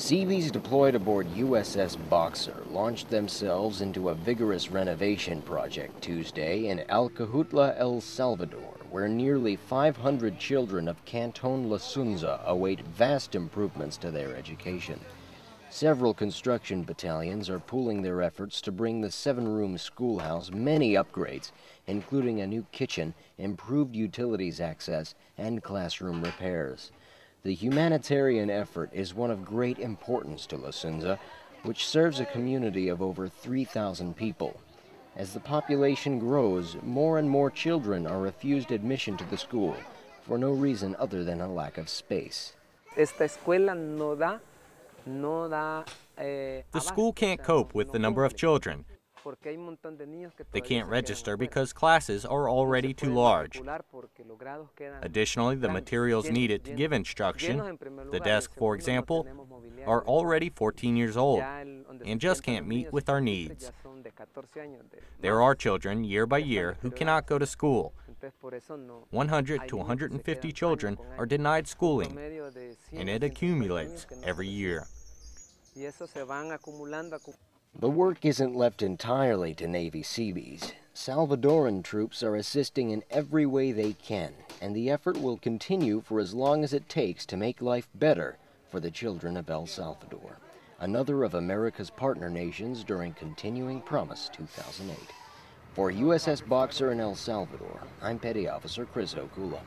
Seabees deployed aboard USS Boxer launched themselves into a vigorous renovation project Tuesday in Alcajutla, El Salvador, where nearly 500 children of Canton Lasunza await vast improvements to their education. Several construction battalions are pooling their efforts to bring the 7-room schoolhouse many upgrades, including a new kitchen, improved utilities access, and classroom repairs. The humanitarian effort is one of great importance to Lasunza, which serves a community of over 3,000 people. As the population grows, more and more children are refused admission to the school for no reason other than a lack of space. The school can't cope with the number of children. They can't register because classes are already too large. Additionally, the materials needed to give instruction, the desk, for example, are already 14 years old and just can't meet with our needs. There are children, year by year, who cannot go to school. 100 to 150 children are denied schooling, and it accumulates every year. The work isn't left entirely to Navy Seabees. Salvadoran troops are assisting in every way they can, and the effort will continue for as long as it takes to make life better for the children of El Salvador, another of America's partner nations during Continuing Promise 2008. For USS Boxer in El Salvador, I'm Petty Officer Chris Okula.